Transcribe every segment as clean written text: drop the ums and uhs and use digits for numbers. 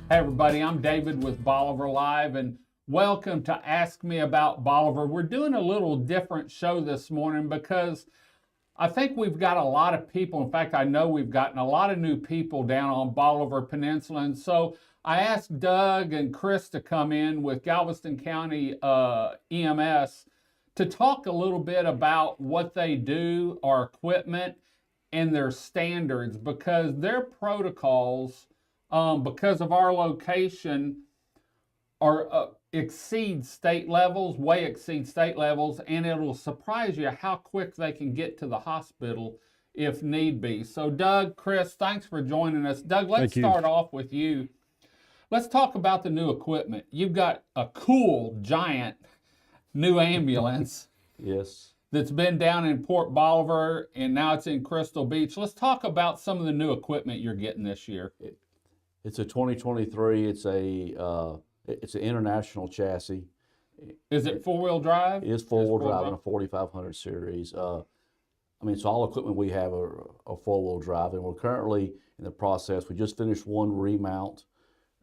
Hey everybody, I'm David with Bolivar Live and welcome to Ask Me About Bolivar. We're doing a little different show this morning because I think we've got a lot of people. In fact, I know we've gotten a lot of new people down on Bolivar Peninsula. And so I asked Doug and Chris to come in with Galveston County EMS to talk a little bit about what they do, our equipment, and their standards, because their protocols, because of our location, are exceed state levels, way exceed state levels, and it'll surprise you how quick they can get to the hospital if need be. So Doug, Chris, thanks for joining us. Doug, let's start off with you. Let's talk about the new equipment. You've got a cool, giant new ambulance. Yes. That's been down in Port Bolivar, and now it's in Crystal Beach. Let's talk about some of the new equipment you're getting this year. It's a 2023. It's an international chassis. Is it four-wheel drive? It is four-wheel drive in a 4500 series. So all equipment we have are four-wheel drive, and we're currently in the process. We just finished one remount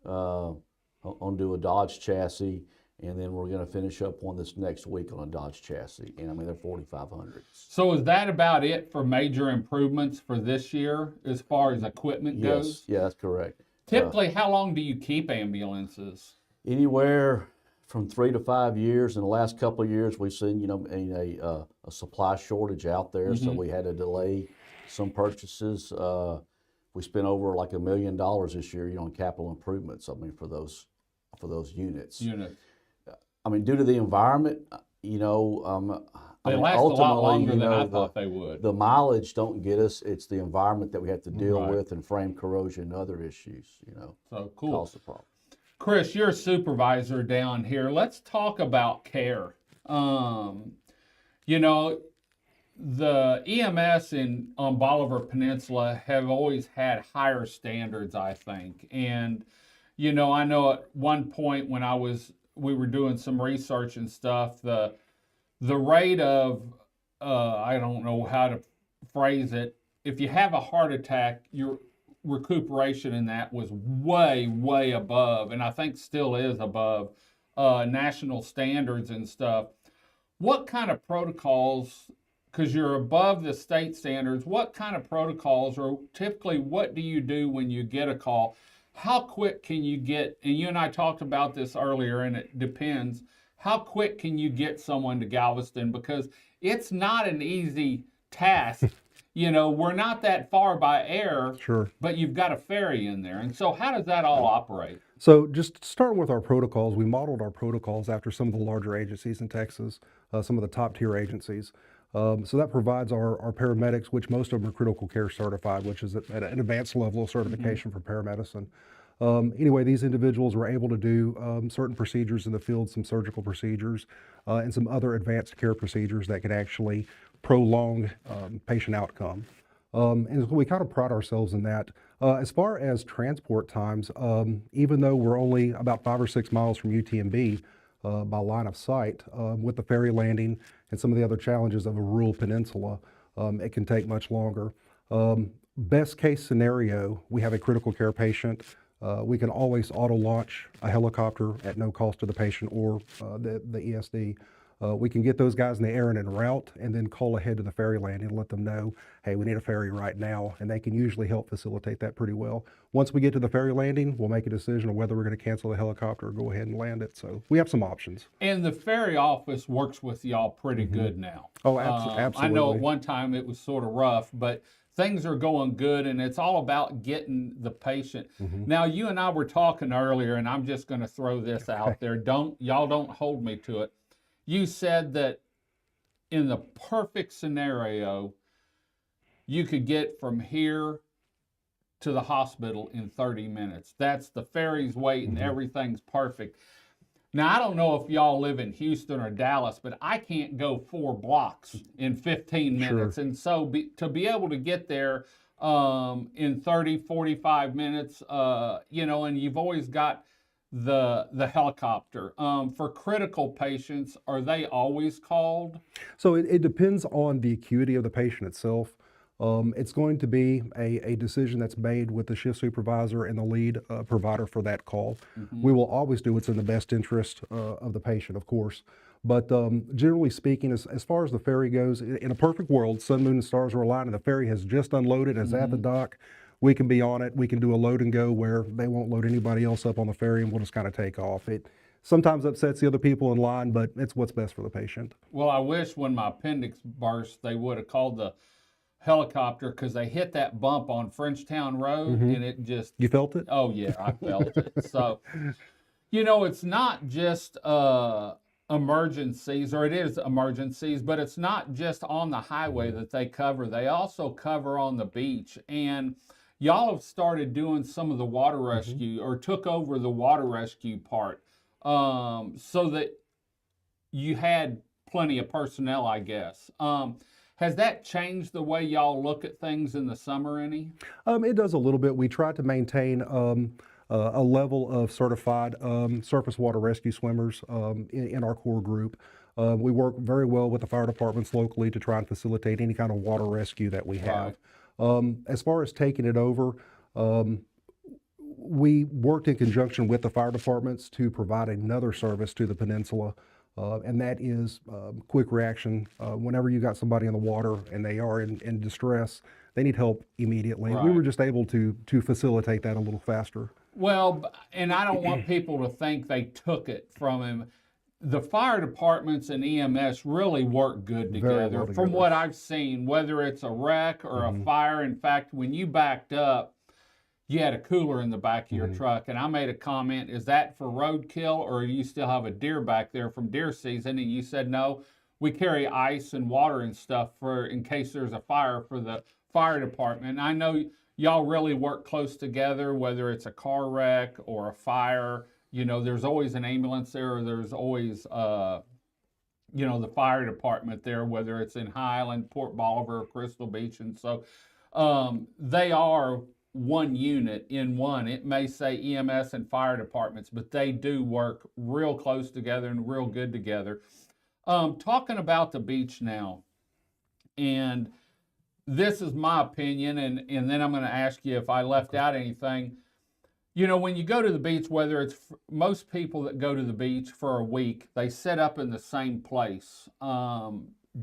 onto a Dodge chassis, and then we're going to finish up one this next week on a Dodge chassis. And they're 4500s. So is that about it for major improvements for this year as far as equipment goes? Yes, yeah, that's correct. Typically, how long do you keep ambulances? Anywhere from 3 to 5 years. In the last couple of years, we've seen, a supply shortage out there, so we had to delay some purchases. We spent over like $1 million this year, on capital improvements. For those units. Due to the environment, they last a lot longer than I thought they would. The mileage don't get us. It's the environment that we have to deal with, and frame corrosion and other issues, So cool. Cause the problem. Chris, you're a supervisor down here. Let's talk about care. The EMS on Bolivar Peninsula have always had higher standards, I think. And, I know at one point when we were doing some research and stuff, the rate of, I don't know how to phrase it, if you have a heart attack, your recuperation in that was way, way above, and I think still is above national standards and stuff. What kind of protocols, because you're above the state standards, what kind of protocols, or typically what do you do when you get a call? How quick can you get, and you and I talked about this earlier, and it depends, how quick can you get someone to Galveston? Because it's not an easy task. We're not that far by air, sure, but you've got a ferry in there. And so how does that all operate? So just starting with our protocols, we modeled our protocols after some of the larger agencies in Texas, some of the top tier agencies. So that provides our paramedics, which most of them are critical care certified, which is at an advanced level of certification for paramedicine. Anyway, these individuals were able to do certain procedures in the field, some surgical procedures, and some other advanced care procedures that could actually prolong patient outcome. And we kind of pride ourselves in that. As far as transport times, even though we're only about 5 or 6 miles from UTMB by line of sight, with the ferry landing and some of the other challenges of a rural peninsula, it can take much longer. Best case scenario, we have a critical care patient. We can always auto launch a helicopter at no cost to the patient or the ESD. We can get those guys in the air and en route, and then call ahead to the ferry landing and let them know, hey, we need a ferry right now, and they can usually help facilitate that pretty well. Once we get to the ferry landing, we'll make a decision on whether we're going to cancel the helicopter or go ahead and land it. So we have some options. And the ferry office works with y'all pretty good now. Oh, absolutely. I know at one time it was sort of rough, but things are going good, and it's all about getting the patient. Now, you and I were talking earlier, and I'm just going to throw this out there. Y'all don't hold me to it. You said that in the perfect scenario, you could get from here to the hospital in 30 minutes. That's the ferry's waiting, everything's perfect. Now, I don't know if y'all live in Houston or Dallas, but I can't go 4 blocks in 15 minutes. Sure. And so to be able to get there in 30, 45 minutes, and you've always got the helicopter. For critical patients, are they always called? So it depends on the acuity of the patient itself. It's going to be a decision that's made with the shift supervisor and the lead provider for that call. We will always do what's in the best interest of the patient, of course. But generally speaking, as far as the ferry goes, in a perfect world, sun, moon, and stars are aligned, and the ferry has just unloaded and is at the dock, we can be on it. We can do a load and go where they won't load anybody else up on the ferry, and we'll just kind of take off. It sometimes upsets the other people in line, but it's what's best for the patient. Well, I wish when my appendix burst, they would have called the helicopter, because they hit that bump on Frenchtown Road and it just, You felt it? oh yeah, I felt it. So, you know, it's not just emergencies, or it is emergencies, but it's not just on the highway that they cover. They also cover on the beach. And y'all have started doing some of the water rescue, or took over the water rescue part, so that you had plenty of personnel, I guess. Has that changed the way y'all look at things in the summer any? It does a little bit. We try to maintain a level of certified surface water rescue swimmers in our core group. We work very well with the fire departments locally to try and facilitate any kind of water rescue that we have. As far as taking it over, we worked in conjunction with the fire departments to provide another service to the peninsula. And that is quick reaction. Whenever you got somebody in the water and they are in distress, they need help immediately. Right. We were just able to facilitate that a little faster. Well, and I don't want people to think they took it from him. The fire departments and EMS really work good together. well From together. what I've seen, whether it's a wreck or a fire. In fact, when you backed up, you had a cooler in the back of your truck, and I made a comment, is that for roadkill, or do you still have a deer back there from deer season? And you said, no, we carry ice and water and stuff for in case there's a fire for the fire department. And I know y'all really work close together, whether it's a car wreck or a fire. You know, there's always an ambulance there, or there's always, you know, the fire department there, whether it's in Highland, Port Bolivar, or Crystal Beach. And so they are one unit in one. It may say EMS and fire departments, but they do work real close together and real good together. Talking about the beach now, and this is my opinion, and then I'm going to ask you if I left out anything. You know, when you go to the beach, whether it's most people that go to the beach for a week, they set up in the same place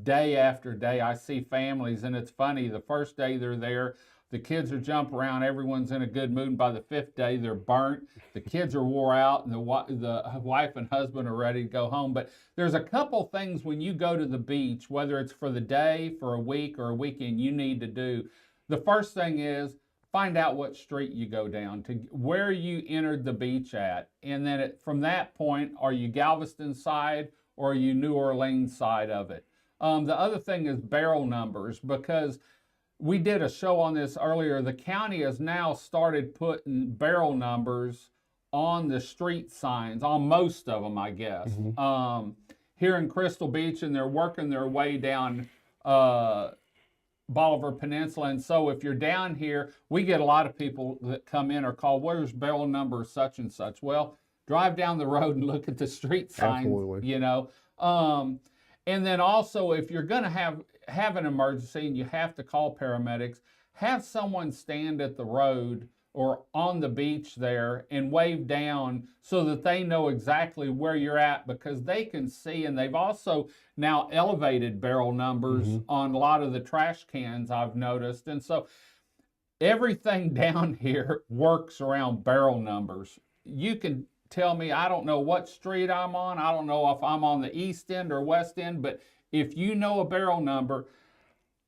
day after day. I see families, and it's funny, the first day they're there, the kids are jumping around, everyone's in a good mood. By the fifth day, they're burnt, the kids are wore out, and the wife and husband are ready to go home. But there's a couple things when you go to the beach, whether it's for the day, for a week, or a weekend, you need to do. The first thing is find out what street you go down to, where you entered the beach at. And then from that point, are you Galveston side or are you New Orleans side of it? The other thing is barrel numbers, because we did a show on this earlier. The county has now started putting barrel numbers on the street signs, on most of them, I guess. Here in Crystal Beach, and they're working their way down Bolivar Peninsula. And so if you're down here, we get a lot of people that come in or call, where's barrel number such and such? Well, drive down the road and look at the street signs. Absolutely. You know. And then also, if you're going to have an emergency and you have to call paramedics, have someone stand at the road or on the beach there and wave down so that they know exactly where you're at, because they can see. And they've also now elevated barrel numbers on a lot of the trash cans, I've noticed. And so everything down here works around barrel numbers. You can tell me, I don't know what street I'm on, I don't know if I'm on the east end or west end, but if you know a barrel number,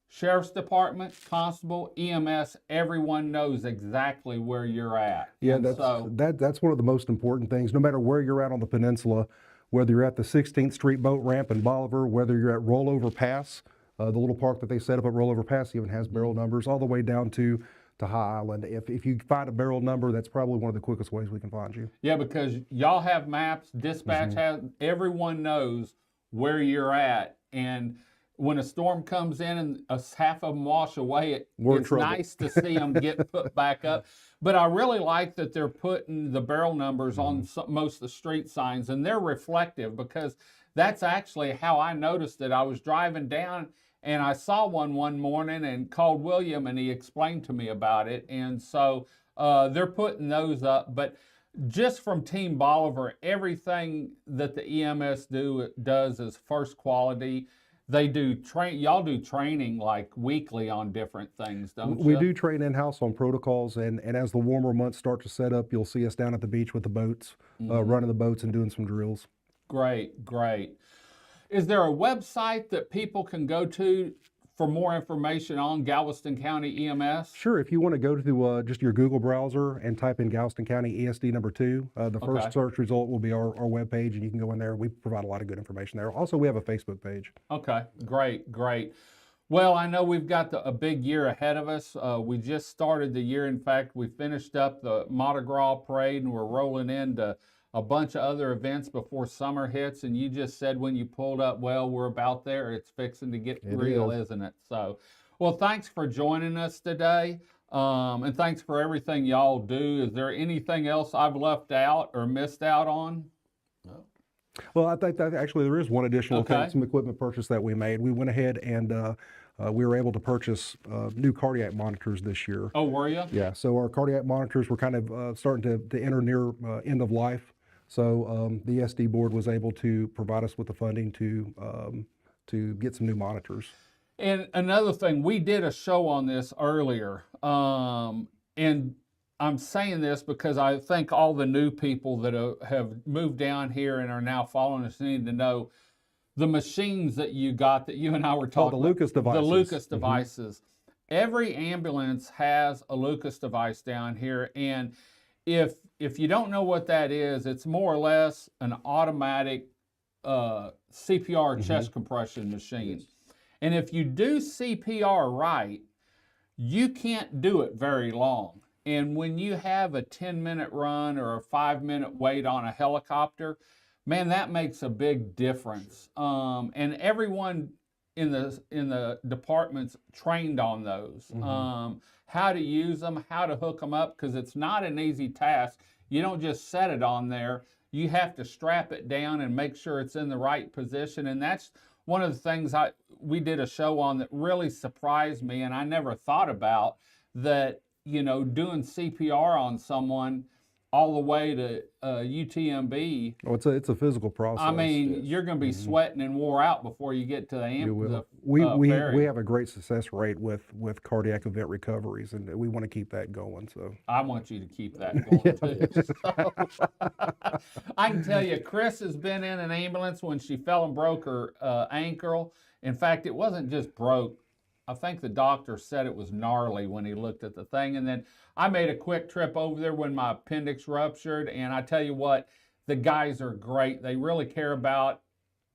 Sheriff's Department, Constable, EMS, everyone knows exactly where you're at. Yeah, And that's one of the most important things. No matter where you're at on the peninsula, whether you're at the 16th Street boat ramp in Bolivar, whether you're at Rollover Pass, the little park that they set up at Rollover Pass even has barrel numbers, all the way down to High Island. If you find a barrel number, that's probably one of the quickest ways we can find you. yeah, because y'all have maps, dispatch has, everyone knows where you're at. And when a storm comes in and half of them wash away, We're in it's trouble. nice to see them get put back up. But I really like that they're putting the barrel numbers on most of the street signs, and they're reflective, because that's actually how I noticed it. I was driving down and I saw one morning and called William, and he explained to me about it. And so they're putting those up. But just from Team Bolivar, everything that the EMS does is first quality. They do y'all do training like weekly on different things, don't you? We do train in-house on protocols, and as the warmer months start to set up, you'll see us down at the beach with the boats, running the boats and doing some drills. Great, great. Is there a website that people can go to for more information on Galveston County EMS? Sure. If you want to go to just your Google browser and type in Galveston County ESD number 2, the first search result will be our webpage, and you can go in there. We provide a lot of good information there. Also, we have a Facebook page. Okay, great, great. Well, I know we've got a big year ahead of us. We just started the year. In fact, we finished up the Mardi Gras parade, and we're rolling into a bunch of other events before summer hits. And you just said when you pulled up, well, we're about there. It's fixing to get real, isn't it? So, well, thanks for joining us today. And thanks for everything y'all do. Is there anything else I've left out or missed out on? No. Well, I think that actually there is one additional thing, some equipment purchase that we made. We went ahead and we were able to purchase new cardiac monitors this year. Oh, were you? Yeah, so our cardiac monitors were kind of starting to enter near end of life. So the SD board was able to provide us with the funding to get some new monitors. And another thing, we did a show on this earlier, and I'm saying this because I think all the new people that have moved down here and are now following us need to know the machines that you got that you and I were talking about. The Lucas devices. The Lucas devices. Every ambulance has a Lucas device down here, and if you don't know what that is, it's more or less an automatic CPR chest compression machine. Yes. And if you do CPR right, you can't do it very long. And when you have a 10-minute run or a 5-minute wait on a helicopter, man, that makes a big difference. And everyone in the department's trained on those. How to use them, how to hook them up, because it's not an easy task. You don't just set it on there. You have to strap it down and make sure it's in the right position. And that's one of the things we did a show on that really surprised me, and I never thought about that, you know, doing CPR on someone all the way to UTMB. Oh, it's a physical process. I mean, you're going to be sweating and wore out before you get to the ambulance. We have a great success rate with cardiac event recoveries, and we want to keep that going. So I want you to keep that going too. So, I can tell you, Chris has been in an ambulance when she fell and broke her ankle. In fact, it wasn't just broke. I think the doctor said it was gnarly when he looked at the thing. And then I made a quick trip over there when my appendix ruptured. And I tell you what, the guys are great. They really care about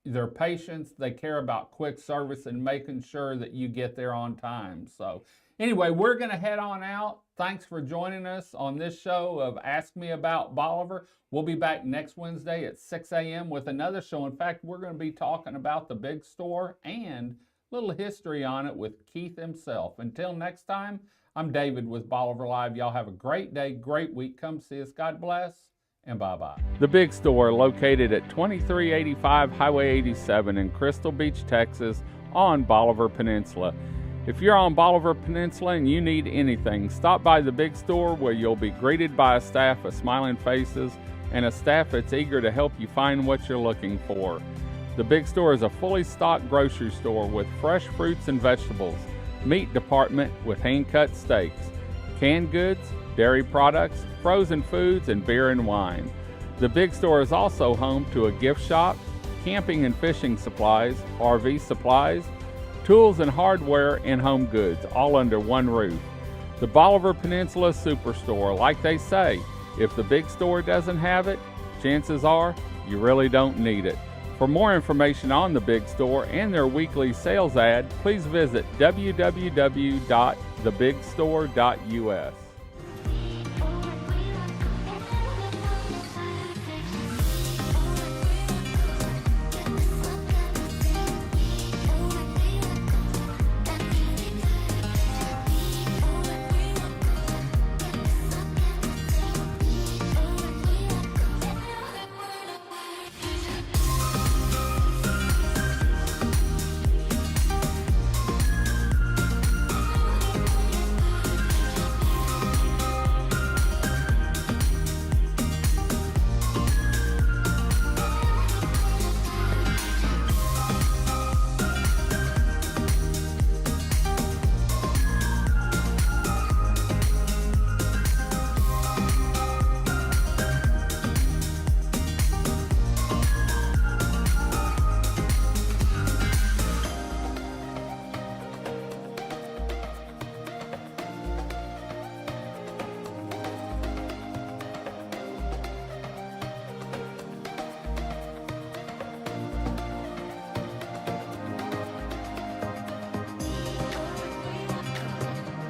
their patients. They care about quick service and making sure that you get there on time. So anyway, we're going to head on out. Thanks for joining us on this show of Ask Me About Bolivar. We'll be back next Wednesday at 6 a.m. with another show. In fact, we're going to be talking about the big store and little history on it with Keith himself. Until next time, I'm David with Bolivar Live. Y'all have a great day, great week. Come see us. God bless, and bye-bye. The Big Store, located at 2385 Highway 87 in Crystal Beach, Texas, on Bolivar Peninsula. If you're on Bolivar Peninsula and you need anything, stop by the Big Store, where you'll be greeted by a staff of smiling faces and a staff that's eager to help you find what you're looking for. The Big Store is a fully stocked grocery store with fresh fruits and vegetables, meat department with hand-cut steaks, canned goods, dairy products, frozen foods, and beer and wine. The Big Store is also home to a gift shop, camping and fishing supplies, RV supplies, tools and hardware, and home goods, all under one roof. The Bolivar Peninsula Superstore, like they say, if the Big Store doesn't have it, chances are you really don't need it. For more information on the Big Store and their weekly sales ad, please visit www.thebigstore.us.